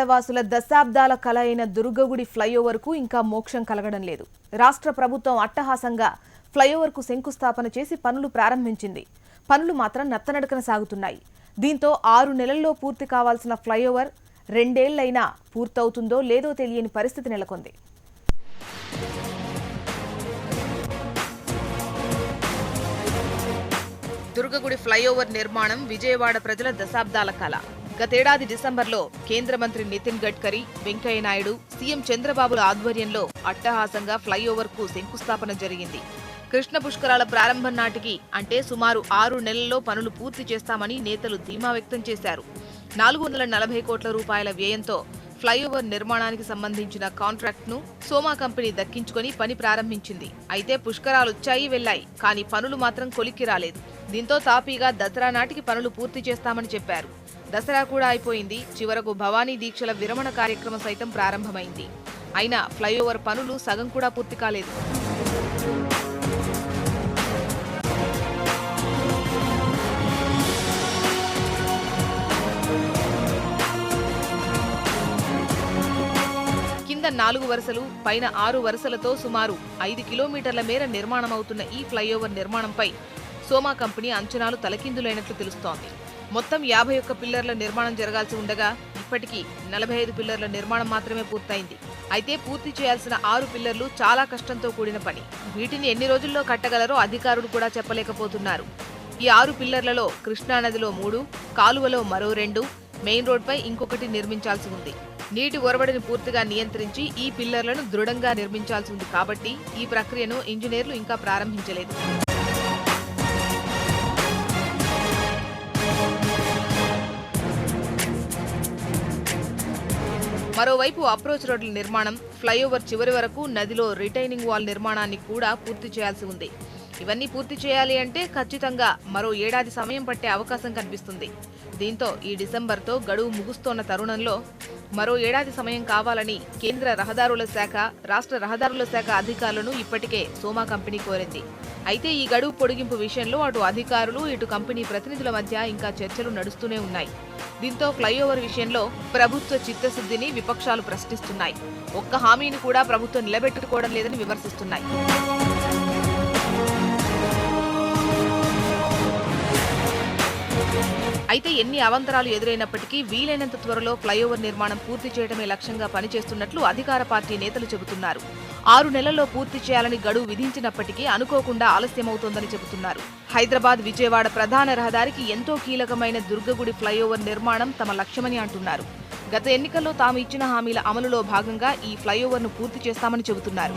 వాసుల దశాబ్దాల కల అయిన దుర్గగుడి ఫ్లైఓవర్ కు ఇంకా మోక్షం కలగడం లేదు. రాష్ట్ర ప్రభుత్వం అట్టహాసంగా ఫ్లైఓవర్ కు శంకుస్థాపన చేసి పనులు ప్రారంభించింది. పనులు మాత్రం నత్తనడకన సాగుతున్నాయి. దీంతో 6 నెలల్లో పూర్తి కావాల్సిన ఫ్లైఓవర్ 2 ఏళ్లైనా పూర్తవుతుందో లేదో తెలియని పరిస్థితి నెలకొంది. దుర్గగుడి ఫ్లైఓవర్ నిర్మాణం విజయవాడ ప్రజల దశాబ్దాల కల. గతేడాది డిసెంబర్లో కేంద్ర మంత్రి నితిన్ గడ్కరీ, వెంకయ్య నాయుడు, సీఎం చంద్రబాబుల ఆధ్వర్యంలో అట్టహాసంగా ఫ్లైఓవర్ కు శంకుస్థాపన జరిగింది. కృష్ణ పుష్కరాల ప్రారంభం నాటికి అంటే సుమారు 6 నెలల్లో పనులు పూర్తి చేస్తామని నేతలు ధీమా వ్యక్తం చేశారు. 440 కోట్ల రూపాయల వ్యయంతో ఫ్లైఓవర్ నిర్మాణానికి సంబంధించిన కాంట్రాక్ట్ను సోమా కంపెనీ దక్కించుకొని పని ప్రారంభించింది. అయితే పుష్కరాలొచ్చాయి వెళ్లాయి, కానీ పనులు మాత్రం కొలిక్కి రాలేదు. దీంతో తాపీగా దసరా నాటికి పనులు పూర్తి చేస్తామని చెప్పారు. దసరా కూడా అయిపోయింది. చివరకు భవానీ దీక్షల విరమణ కార్యక్రమం సైతం ప్రారంభమైంది. అయినా ఫ్లైఓవర్ పనులు సగం కూడా పూర్తి కాలేదు. కింద 4 వరుసలు, పైన 6 వరుసలతో సుమారు 5 కిలోమీటర్ల మేర నిర్మాణమవుతున్న ఈ ఫ్లైఓవర్ నిర్మాణంపై సోమా కంపెనీ అంచనాలు తలకిందులైనట్లు తెలుస్తోంది. మొత్తం 51 పిల్లర్ల నిర్మాణం జరగాల్సి ఉండగా ఇప్పటికీ 45 పిల్లర్ల నిర్మాణం మాత్రమే పూర్తయింది. అయితే పూర్తి చేయాల్సిన 6 పిల్లర్లు చాలా కష్టంతో కూడిన పని. వీటిని ఎన్ని రోజుల్లో కట్టగలరో అధికారులు కూడా చెప్పలేకపోతున్నారు. ఈ 6 పిల్లర్లలో కృష్ణానదిలో 3, కాలువలో మరో 2, మెయిన్ రోడ్పై ఇంకొకటి నిర్మించాల్సి ఉంది. నీటి ఒరవడిని పూర్తిగా నియంత్రించి ఈ పిల్లర్లను దృఢంగా నిర్మించాల్సి ఉంది. కాబట్టి ఈ ప్రక్రియను ఇంజనీర్లు ఇంకా ప్రారంభించలేదు. మరోవైపు అప్రోచ్ రోడ్ల నిర్మాణం, ఫ్లైఓవర్ చివరి వరకు నదిలో రిటైనింగ్ వాల్ నిర్మాణాన్ని కూడా పూర్తి చేయాల్సి ఉంది. ఇవన్నీ పూర్తి చేయాలి అంటే ఖచ్చితంగా మరో ఏడాది సమయం పట్టే అవకాశం కనిపిస్తుంది. దీంతో ఈ డిసెంబర్తో గడువు ముగుస్తోన్న తరుణంలో మరో ఏడాది సమయం కావాలని కేంద్ర రహదారుల శాఖ, రాష్ట్ర రహదారుల శాఖ అధికారులను ఇప్పటికే సోమా కంపెనీ కోరింది. అయితే ఈ గడువు పొడిగింపు విషయంలో అటు అధికారులు, ఇటు కంపెనీ ప్రతినిధుల మధ్య ఇంకా చర్చలు నడుస్తూనే ఉన్నాయి. దీంతో ఫ్లైఓవర్ విషయంలో ప్రభుత్వ చిత్తశుద్ధిని విపక్షాలు ప్రశ్నిస్తున్నాయి. ఒక్క హామీని కూడా ప్రభుత్వం నిలబెట్టుకోవడం లేదని విమర్శిస్తున్నాయి. అయితే ఎన్ని అవాంతరాలు ఎదురైనప్పటికీ వీలైనంత త్వరలో ఫ్లైఓవర్ నిర్మాణం పూర్తి చేయడమే లక్ష్యంగా పనిచేస్తున్నట్లు అధికార పార్టీ నేతలు చెబుతున్నారు. 6 నెలల్లో పూర్తి చేయాలని గడువు విధించినప్పటికీ అనుకోకుండా ఆలస్యమవుతోందని చెబుతున్నారు. హైదరాబాద్ విజయవాడ ప్రధాన రహదారికి ఎంతో కీలకమైన దుర్గగుడి ఫ్లైఓవర్ నిర్మాణం తమ లక్ష్యమని అంటున్నారు. గత ఎన్నికల్లో తాము ఇచ్చిన హామీల అమలులో భాగంగా ఈ ఫ్లైఓవర్ను పూర్తి చేస్తామని చెబుతున్నారు.